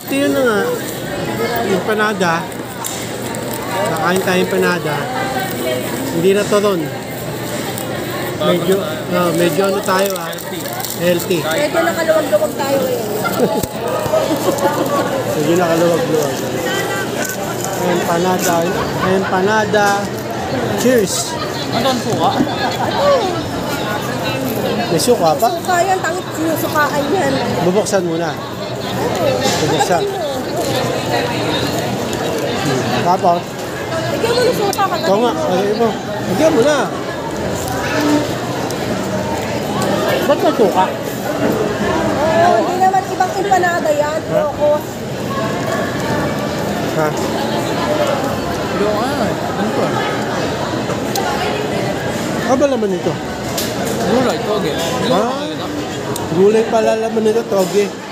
healthy yun na nga. Empanada. Nakain tayo empanada. Hindi na turon. Medyo ano tayo healthy. Medyo nakaluwag-luwag tayo eh. Medyo nakaluwag-luwag. Empanada. Cheers. Ano ang suka? May suka pa? Suka yan, tangit sinusukaan yan. Bubuksan muna. Bubuksan. Tapos? Lagyan mo ng suka, kagatin Ito nga, mo. lagyan mo na. Ba't may suka? Oo, hindi naman ibang empanada yan. Loko. Ha? Yung ano eh. Ano to? Ano ba laman ito? Gulay, toge. Ha? Gulay pala laman nito, toge.